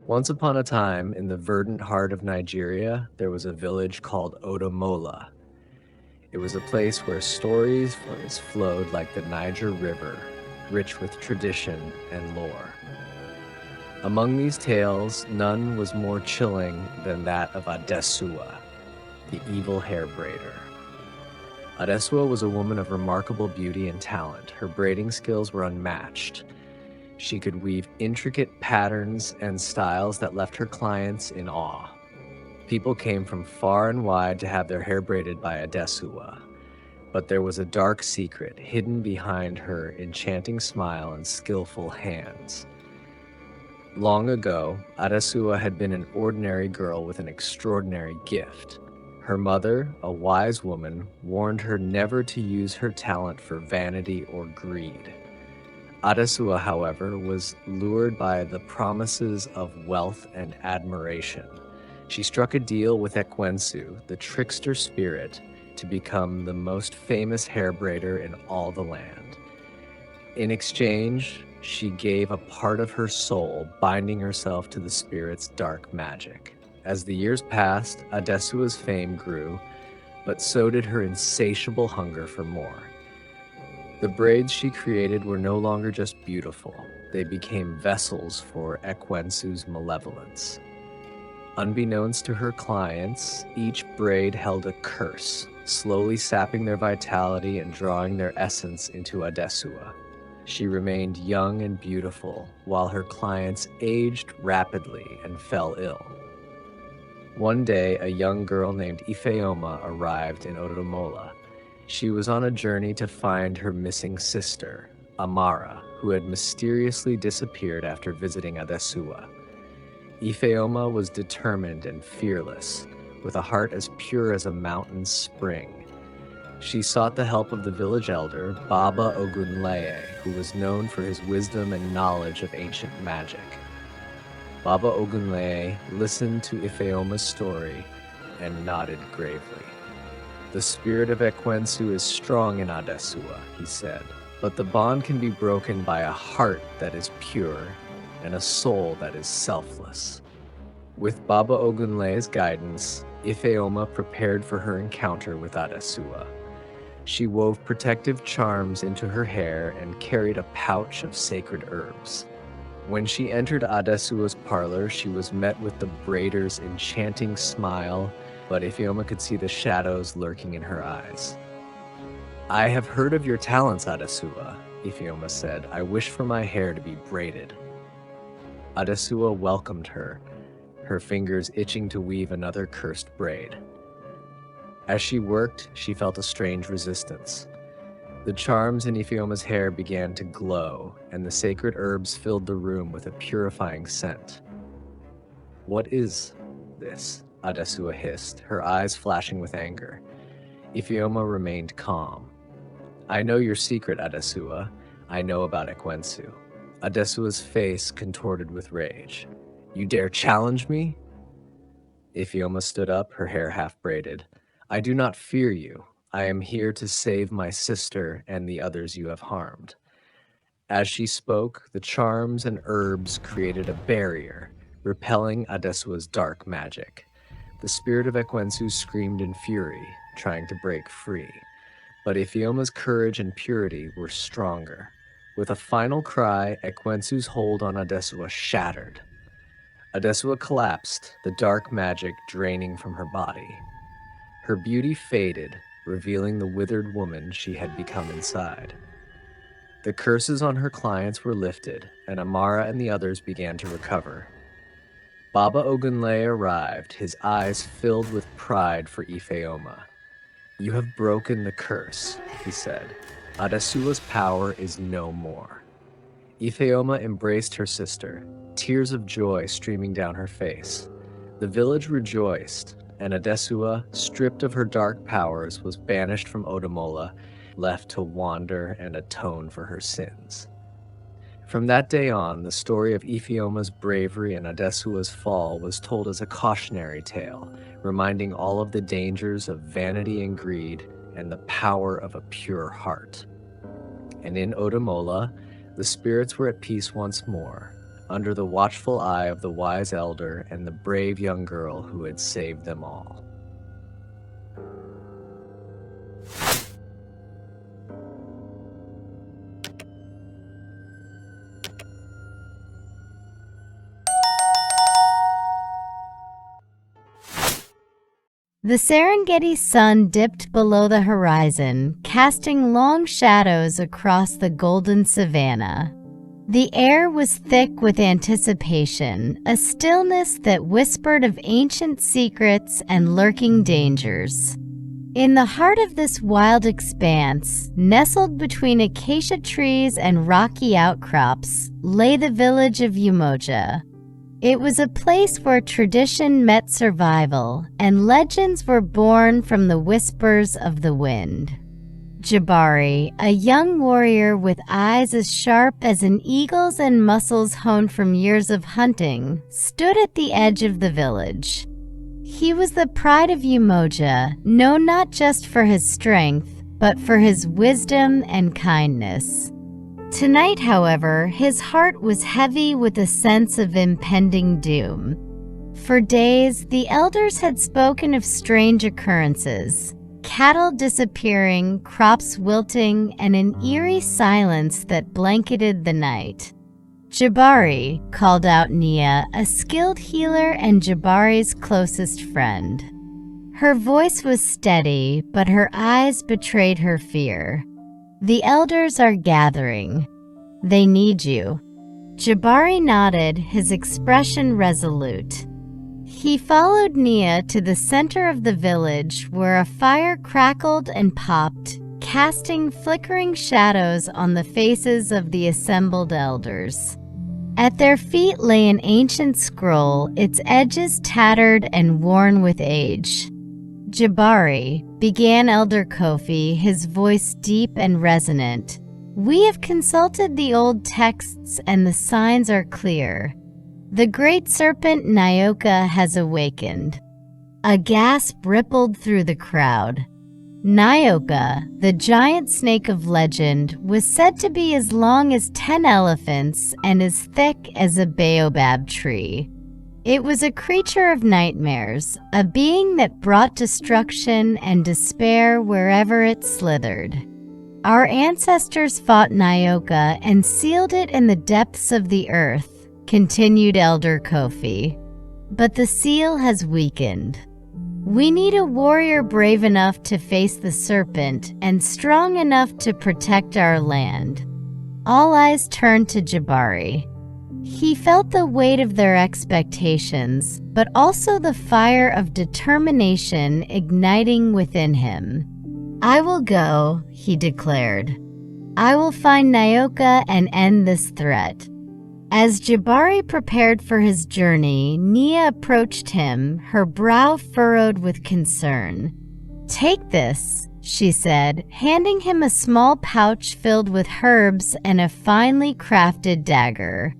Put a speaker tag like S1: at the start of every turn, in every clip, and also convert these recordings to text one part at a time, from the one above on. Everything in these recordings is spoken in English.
S1: Once upon a time, in the verdant heart of Nigeria, there was a village called Odomola. It was a place where stories flowed like the Niger River, rich with tradition and lore. Among these tales, none was more chilling than that of Adesuwa, the evil hair braider. Adesuwa was a woman of remarkable beauty and talent. Her braiding skills were unmatched. She could weave intricate patterns and styles that left her clients in awe. People came from far and wide to have their hair braided by Adesuwa. But there was a dark secret hidden behind her enchanting smile and skillful hands. Long ago, Adesuwa had been an ordinary girl with an extraordinary gift. Her mother, a wise woman, warned her never to use her talent for vanity or greed. Adesuwa, however, was lured by the promises of wealth and admiration. She struck a deal with Ekwensu, the trickster spirit, to become the most famous hair braider in all the land. In exchange, she gave a part of her soul, binding herself to the spirit's dark magic. As the years passed, Adesuwa's fame grew, but so did her insatiable hunger for more. The braids she created were no longer just beautiful. They became vessels for Ekwensu's malevolence. Unbeknownst to her clients, each braid held a curse, slowly sapping their vitality and drawing their essence into Adesuwa. She remained young and beautiful, while her clients aged rapidly and fell ill. One day, a young girl named Ifeoma arrived in Odomola. She was on a journey to find her missing sister, Amara, who had mysteriously disappeared after visiting Adesuwa. Ifeoma was determined and fearless, with a heart as pure as a mountain spring. She sought the help of the village elder, Baba Ogunleye, who was known for his wisdom and knowledge of ancient magic. Baba Ogunleye listened to Ifeoma's story and nodded gravely. "The spirit of Ekwensu is strong in Adesuwa," he said, "but the bond can be broken by a heart that is pure and a soul that is selfless." With Baba Ogunleye's guidance, Ifeoma prepared for her encounter with Adesuwa. She wove protective charms into her hair and carried a pouch of sacred herbs. When she entered Adesuwa's parlor, she was met with the braider's enchanting smile, but Ifeoma could see the shadows lurking in her eyes. "I have heard of your talents, Adesuwa," Ifeoma said. "I wish for my hair to be braided." Adesuwa welcomed her, her fingers itching to weave another cursed braid. As she worked, she felt a strange resistance. The charms in Ifeoma's hair began to glow, and the sacred herbs filled the room with a purifying scent. "What is this?" Adesuwa hissed, her eyes flashing with anger. Ifeoma remained calm. "I know your secret, Adesuwa. I know about Ekwensu." Adesuwa's face contorted with rage. "You dare challenge me?" Ifeoma stood up, her hair half braided. "I do not fear you. I am here to save my sister and the others you have harmed." As she spoke, the charms and herbs created a barrier, repelling Adesuwa's dark magic. The spirit of Ekwensu screamed in fury, trying to break free. But Ifeoma's courage and purity were stronger. With a final cry, Ekwensu's hold on Adesuwa shattered. Adesuwa collapsed, the dark magic draining from her body. Her beauty faded, revealing the withered woman she had become inside. The curses on her clients were lifted, and Amara and the others began to recover. Baba Ogunleye arrived, his eyes filled with pride for Ifeoma. "You have broken the curse," he said. "Adesuwa's power is no more." Ifeoma embraced her sister, tears of joy streaming down her face. The village rejoiced, and Adesuwa, stripped of her dark powers, was banished from Odomola, left to wander and atone for her sins. From that day on, the story of Ifeoma's bravery and Adesuwa's fall was told as a cautionary tale, reminding all of the dangers of vanity and greed and the power of a pure heart. And in Odomola, the spirits were at peace once more. under the watchful eye of the wise elder and the brave young girl who had saved them all.
S2: The Serengeti sun dipped below the horizon, casting long shadows across the golden savanna. The air was thick with anticipation, a stillness that whispered of ancient secrets and lurking dangers. In the heart of this wild expanse, nestled between acacia trees and rocky outcrops, lay the village of Umoja. It was a place where tradition met survival, and legends were born from the whispers of the wind. Jabari, a young warrior with eyes as sharp as an eagle's and muscles honed from years of hunting, stood at the edge of the village. He was the pride of Umoja, known not just for his strength, but for his wisdom and kindness. Tonight, however, his heart was heavy with a sense of impending doom. For days, the elders had spoken of strange occurrences: cattle disappearing, crops wilting, and an eerie silence that blanketed the night. Jabari, called out Nia, a skilled healer and Jabari's closest friend. Her voice was steady, but her eyes betrayed her fear. "The elders are gathering. They need you." Jabari nodded, his expression resolute. He followed Nia to the center of the village, where a fire crackled and popped, casting flickering shadows on the faces of the assembled elders. At their feet lay an ancient scroll, its edges tattered and worn with age. "Jabari," began Elder Kofi, his voice deep and resonant, "we have consulted the old texts and the signs are clear. The great serpent Nyoka has awakened." A gasp rippled through the crowd. Nyoka, the giant snake of legend, was said to be as long as 10 elephants and as thick as a baobab tree. It was a creature of nightmares, a being that brought destruction and despair wherever it slithered. "Our ancestors fought Nyoka and sealed it in the depths of the earth," continued Elder Kofi. "But the seal has weakened. We need a warrior brave enough to face the serpent and strong enough to protect our land." All eyes turned to Jabari. He felt the weight of their expectations, but also the fire of determination igniting within him. "I will go," he declared. "I will find Nyoka and end this threat." As Jabari prepared for his journey, Nia approached him, her brow furrowed with concern. "Take this," she said, handing him a small pouch filled with herbs and a finely crafted dagger.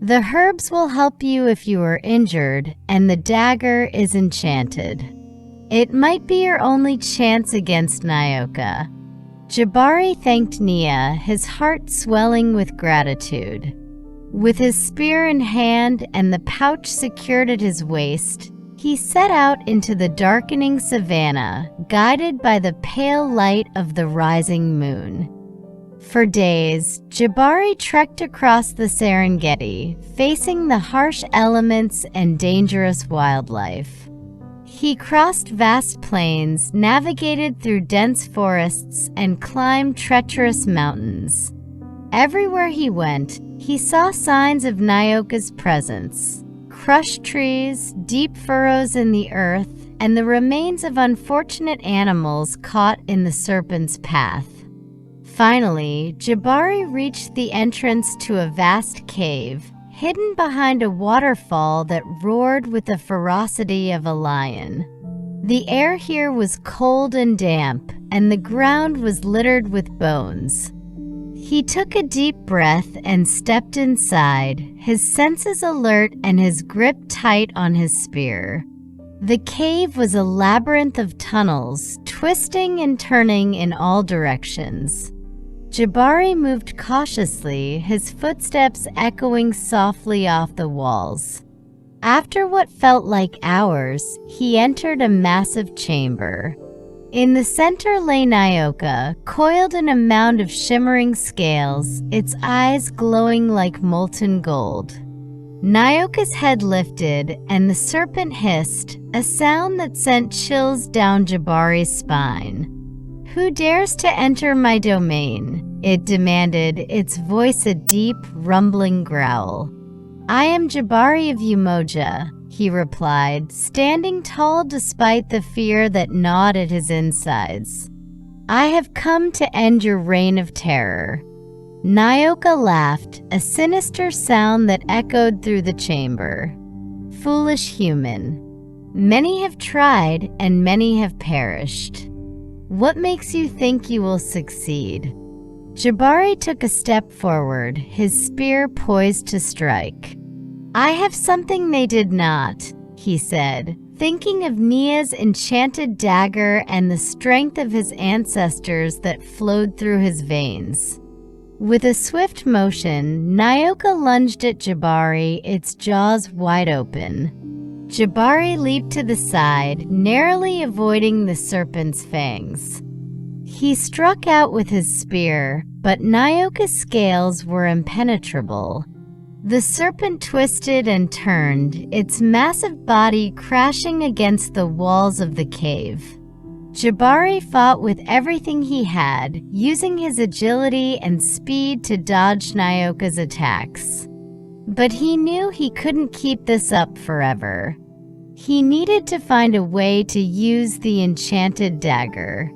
S2: "The herbs will help you if you are injured, and the dagger is enchanted. It might be your only chance against Nyoka." Jabari thanked Nia, his heart swelling with gratitude. With his spear in hand and the pouch secured at his waist, he set out into the darkening savanna, guided by the pale light of the rising moon. For days, Jabari trekked across the Serengeti, facing the harsh elements and dangerous wildlife. He crossed vast plains, navigated through dense forests, and climbed treacherous mountains. Everywhere he went, he saw signs of Nyoka's presence: crushed trees, deep furrows in the earth, and the remains of unfortunate animals caught in the serpent's path. Finally, Jabari reached the entrance to a vast cave, hidden behind a waterfall that roared with the ferocity of a lion. The air here was cold and damp, and the ground was littered with bones. He took a deep breath and stepped inside, his senses alert and his grip tight on his spear. The cave was a labyrinth of tunnels, twisting and turning in all directions. Jabari moved cautiously, his footsteps echoing softly off the walls. After what felt like hours, he entered a massive chamber. In the center lay Nyoka, coiled in a mound of shimmering scales, its eyes glowing like molten gold. Nyoka's head lifted, and the serpent hissed, a sound that sent chills down Jabari's spine. "Who dares to enter my domain?" it demanded, its voice a deep, rumbling growl. "I am Jabari of Umoja," he replied, standing tall despite the fear that gnawed at his insides. "I have come to end your reign of terror." Nyoka laughed, a sinister sound that echoed through the chamber. "Foolish human. Many have tried, and many have perished. What makes you think you will succeed?" Jabari took a step forward, his spear poised to strike. "I have something they did not," he said, thinking of Nia's enchanted dagger and the strength of his ancestors that flowed through his veins. With a swift motion, Nyoka lunged at Jabari, its jaws wide open. Jabari leaped to the side, narrowly avoiding the serpent's fangs. He struck out with his spear, but Nyoka's scales were impenetrable. The serpent twisted and turned, its massive body crashing against the walls of the cave. Jabari fought with everything he had, using his agility and speed to dodge Nyoka's attacks. But he knew he couldn't keep this up forever. He needed to find a way to use the enchanted dagger.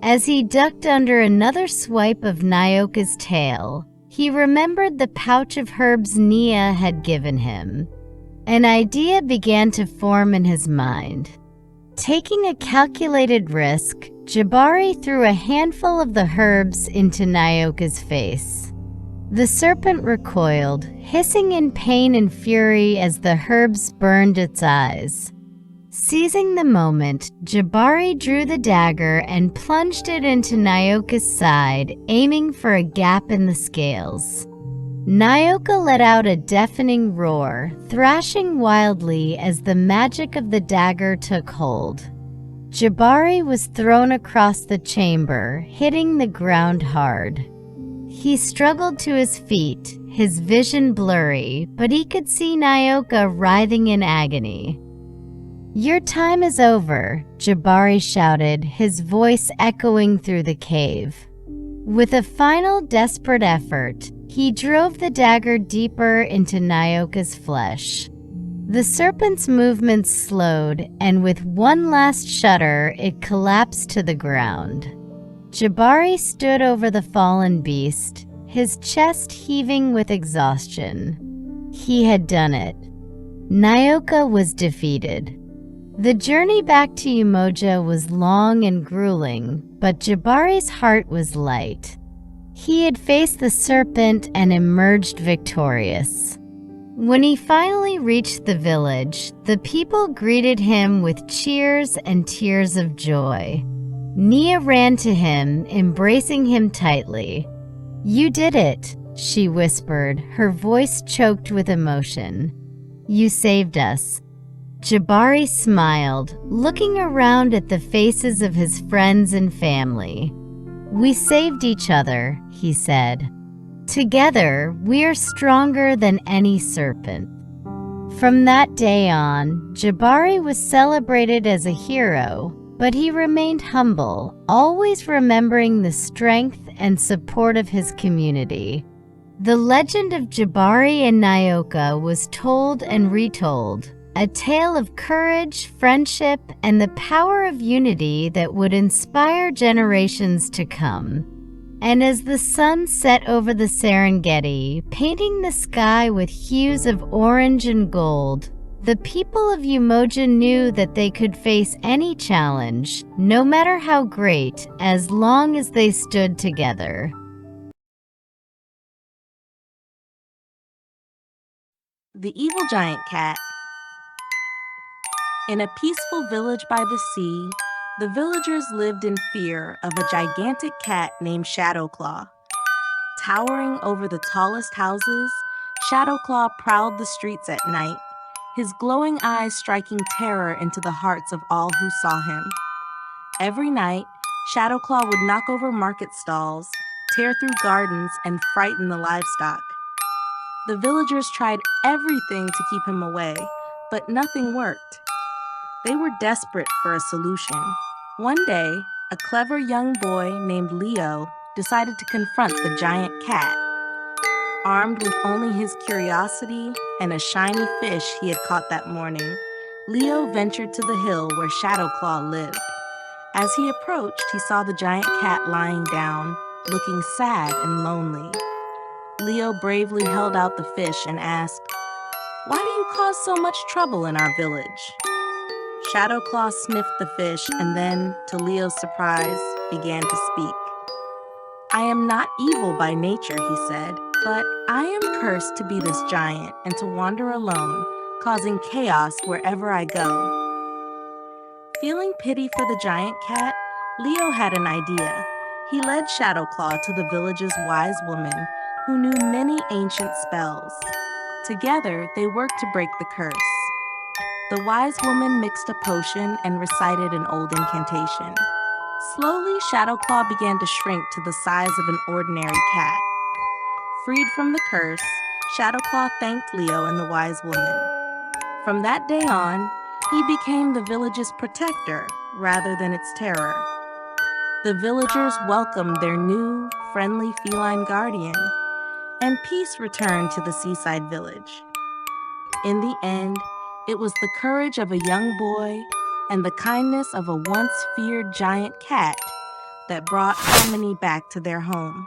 S2: As he ducked under another swipe of Nyoka's tail, he remembered the pouch of herbs Nia had given him. An idea began to form in his mind. Taking a calculated risk, Jabari threw a handful of the herbs into Nyoka's face. The serpent recoiled, hissing in pain and fury as the herbs burned its eyes. Seizing the moment, Jabari drew the dagger and plunged it into Nyoka's side, aiming for a gap in the scales. Nyoka let out a deafening roar, thrashing wildly as the magic of the dagger took hold. Jabari was thrown across the chamber, hitting the ground hard. He struggled to his feet, his vision blurry, but he could see Nyoka writhing in agony. "Your time is over," Jabari shouted, his voice echoing through the cave. With a final desperate effort, he drove the dagger deeper into Nyoka's flesh. The serpent's movements slowed, and with one last shudder, it collapsed to the ground. Jabari stood over the fallen beast, his chest heaving with exhaustion. He had done it. Nyoka was defeated. The journey back to Umoja was long and grueling, but Jabari's heart was light. He had faced the serpent and emerged victorious. When he finally reached the village, the people greeted him with cheers and tears of joy. Nia ran to him, embracing him tightly. "You did it," she whispered, her voice choked with emotion. "You saved us." Jabari smiled, looking around at the faces of his friends and family. "We saved each other," he said. "Together, we are stronger than any serpent." From that day on, Jabari was celebrated as a hero, but he remained humble, always remembering the strength and support of his community. The legend of Jabari and Nyoka was told and retold, a tale of courage, friendship, and the power of unity that would inspire generations to come. And as the sun set over the Serengeti, painting the sky with hues of orange and gold, the people of Umoja knew that they could face any challenge, no matter how great, as long as they stood together.
S3: The Evil Giant Cat. In a peaceful village by the sea, the villagers lived in fear of a gigantic cat named Shadowclaw. Towering over the tallest houses, Shadowclaw prowled the streets at night, his glowing eyes striking terror into the hearts of all who saw him. Every night, Shadowclaw would knock over market stalls, tear through gardens, and frighten the livestock. The villagers tried everything to keep him away, but nothing worked. They were desperate for a solution. One day, a clever young boy named Leo decided to confront the giant cat. Armed with only his curiosity and a shiny fish he had caught that morning, Leo ventured to the hill where Shadowclaw lived. As he approached, he saw the giant cat lying down, looking sad and lonely. Leo bravely held out the fish and asked, "Why do you cause so much trouble in our village?" Shadowclaw sniffed the fish and then, to Leo's surprise, began to speak. "I am not evil by nature," he said, "but I am cursed to be this giant and to wander alone, causing chaos wherever I go." Feeling pity for the giant cat, Leo had an idea. He led Shadowclaw to the village's wise woman, who knew many ancient spells. Together, they worked to break the curse. The wise woman mixed a potion and recited an old incantation. Slowly, Shadowclaw began to shrink to the size of an ordinary cat. Freed from the curse, Shadowclaw thanked Leo and the wise woman. From that day on, he became the village's protector rather than its terror. The villagers welcomed their new, friendly feline guardian, and peace returned to the seaside village. In the end, it was the courage of a young boy and the kindness of a once feared giant cat that brought harmony back to their home.